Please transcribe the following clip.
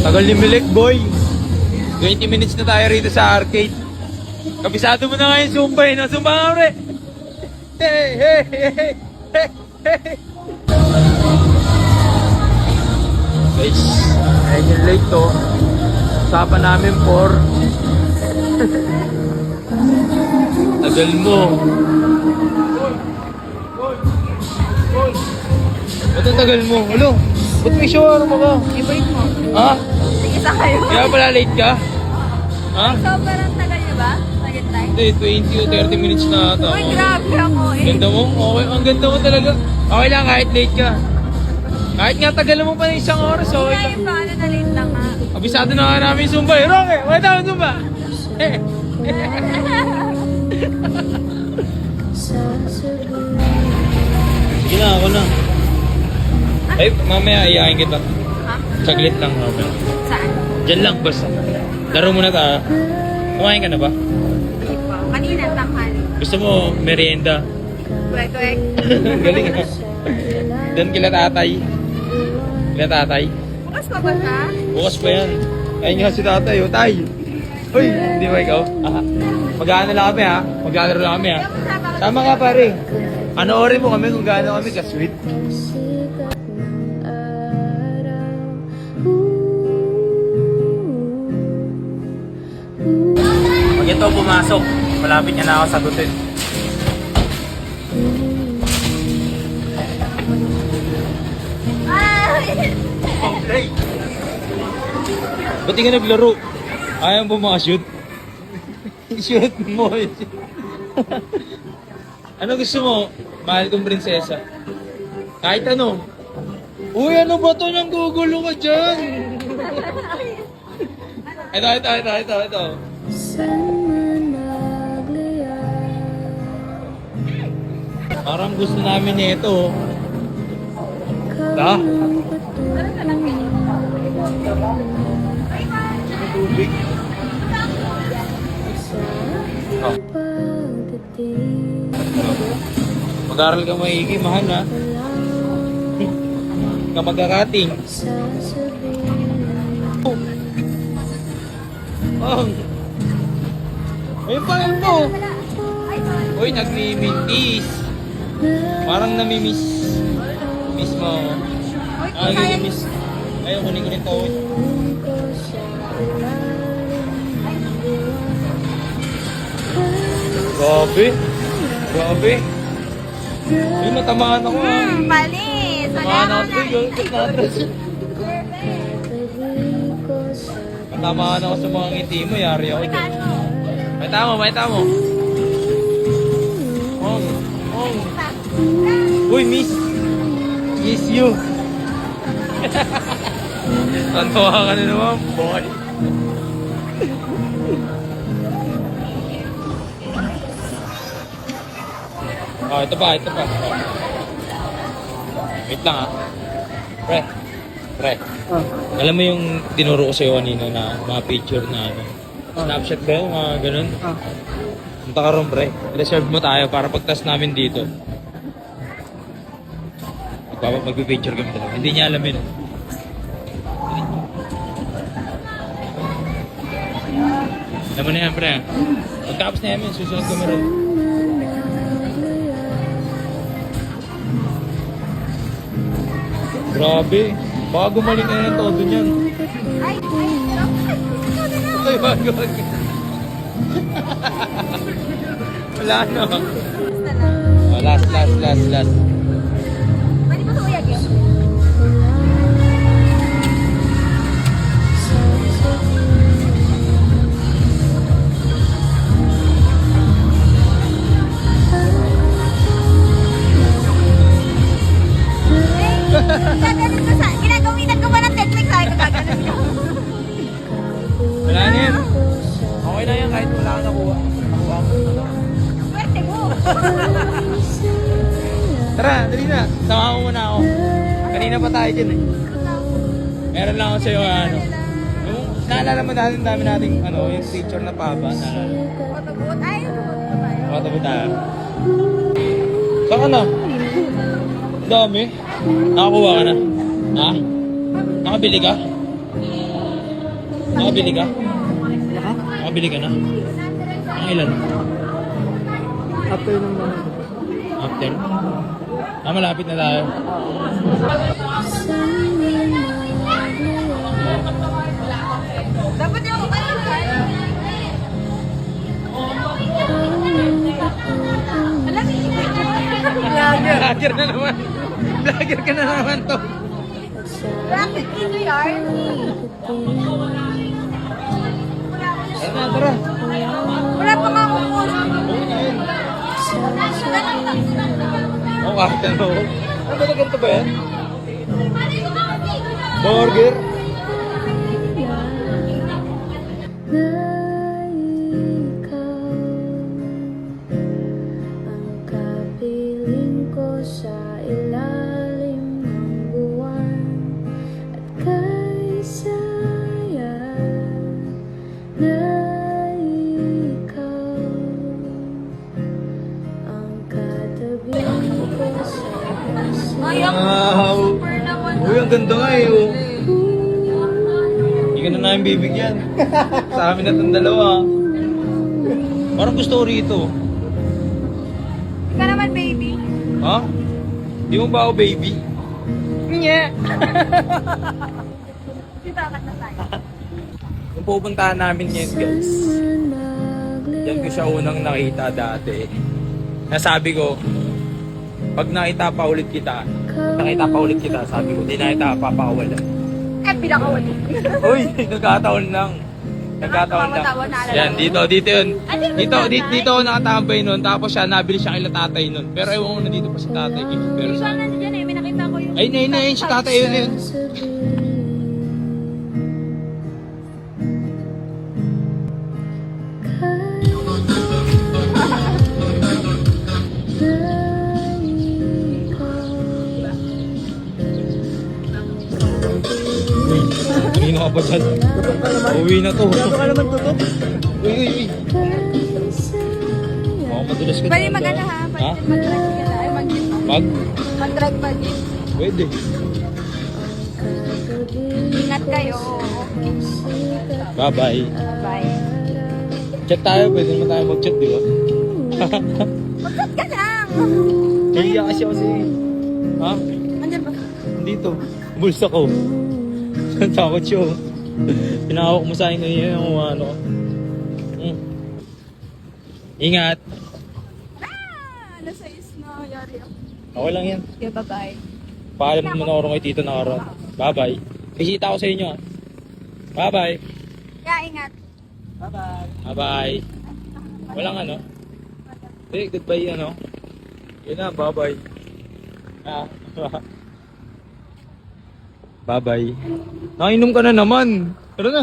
Tagal ni Milik, boy. 20 minutes na tayo rito sa arcade. Kabisado mo na ngayon, Zumba eh. No? Zumba nga, pre. Hey, hey, hey, hey, hey. Guys, ayun yung late to. Usapan namin for tagal mo. Ba't ang tagal mo? Hello? Ba't may shawarma ka? I-wait mo. Ha? Sige, sa kayo. Kaya pala late ka? Ha? Sobrang tagal niyo ba? Tagal tayo? Hindi, 20 o 30 minutes na ata. Uy, grabe ako eh. Ganda mo? Okay, ang ganda mo talaga. Okay lang kahit late ka. Kahit nga tagal mo pa ng isang oras, okay lang. Ngayon paano na late lang nga? Abisado na nga namin Zumba eh. Roque, wala tawag Zumba. Sige na, ako na. Ay, mamaya iyakin kita. Ha? Saglit lang, mamaya. Saan? Diyan lang, basta. Laro muna ta. Kumain ka na ba? Hindi pa. Kanina, tanghali. Gusto mo merienda? Kwek-kwek. Galing ha. Doon kila tatay. Kila tatay. Bukas pa ba ka? Bukas pa yan. Ayun nga si tatay, oh. Tay! Uy! Hindi ba ikaw? Aha. Mag-aano lang kami ha. Mag-aalaro lang kami ha. Tama ka pare. Panoorin mo kami kung gaano kami ka-sweet. Pag ito pumasok, malapit niya na ako sagutin. Play! Ba't di ka naglaro? Ayaw mo makashoot? Shoot mo. Ano gusto mo? Mahal kong prinsesa. Kahit ano. Uy, ano ba to? Nang gugulo ka dyan? Ito. Parang gusto namin nito. Da? Tubig. Oh. Mag-aral ka maigi, mahal ha. Ka magkakating. Oh. Ayun pa yun mo. Uy, nagmi-mintis. Parang nami-miss. Miss mo. Miss. Ayaw, kunin ko rin to. Grabe. Uy, natamaan ako ha. Palis. Natamaan ako. Natamaan ako sa mga ngiti mo. Yari ako dyan. May tamo. Ong. Uy, miss you. Tantawa ka na naman, boy. Oh, ito pa. Oh. Wait lang ha. Pre. Alam mo yung tinuro ko sa'yo kanina na mga picture na ano? Snapchat ba yung mga ganun? Punta ka ron, pre. Reserve mo tayo para pagtas namin dito. Magpipicture kami talaga. Hindi niya alam yun. Alam mo na yan, pre. Pagtapos na yamin, susunod kami rin. Grabe. Baka gumaling na yung todo niyan. Ay, bago. Wala na. Oh, last. Pwede ba ito uyag yun? Gaganon ko sa... Ginagawinan ko ba ng technique sa akin? Gaganon ko. Wala na yan. Okay na yan kahit wala ka nakuha. Swerte mo. Tara, dali na. Sama mo muna ako. Kanina pa tayo dyan eh. Meron lang ako sa'yo ano. Yung, naalala mo natin dami nating ano, yung picture na paba. Naalala mo? Photoboot. Ay, photoboot ba tayo? Photoboot tayo. Saan ka na? Dami. Nakakuha ka na? Ha? Nakabili ka? Nakabili ka? Ha? Nakabili ka na? Ang ilan? After nung mga. After? Malapit na tayo. Dapat yung mukha card. Alam mo, Vlogger na naman. Vlogger ka na naman to. rapid dito yard. Tara. Wala pa nga akong post. Oo, kahit ano. Ano ba na ganito ba yan? Burger? Ang kapiling ko sa ilalim ng buwan at kay saya na ikaw ang katabi ko sa Ay, ang Wow! super naman. Uy, ang ganda nga eh. Oh. Hindi ka na namin bibigyan. Sa amin na itong dalawa. Parang gusto ko rito. Ika naman, baby. Ha? Di mo ba ako baby? Nye! Sitakat na tayo. Kung pupuntahan namin ngayon guys, yan ko siya unang nakita dati. Nasabi ko, pag nakita pa ulit kita, sabi ko, di na kita papakawalan. Eh, pinakawali. Uy, nagkataon lang. Nagkataon lang. Nakakatawa na alam Yan, mo. dito yun. Ah, dito Dito, ba dito, tatay? dito ako nakatambay nun. Tapos siya, nabili siya kila tatay nun. Pero ewan ko nandito pa si tatay. Pero Yung sa... sana nandiyan eh, may nakita ko yung... Ayun, si tatay yun yun. Uy, kanina ka pa dyan. Uwi na to. Gato ka naman tutok. Uy. Baka madulas ka. Pwede mag-ano ha? Ha? Pwede mag-drive ka na. Ay, mag-jeep. Mag? Mag-drive pa jeep. Pwede. Ingat kayo. Bye-bye. Bye. Chat tayo. Pwede naman tayo mag-chat, di ba? Mag-cut ka lang. Kaya kasi. Ha? Andyan ba? Dito. Bulsa ko. Takot siya. oh. Pinahawak mo sa akin kanina yung ano. Mm. Ingat. Alas 6 na. Yari ako. Ako lang yan. Okay, bye-bye. Paalam mo na ako kay Tito na araw. Bye-bye. Bisita ako sa inyo. ah. Bye-bye. Kaya ingat. Bye-bye. Bye-bye. Walang ano. Goodbye ano. Yun na, bye-bye. Ah. Bye-bye. Nakainom ka na naman. Tara na.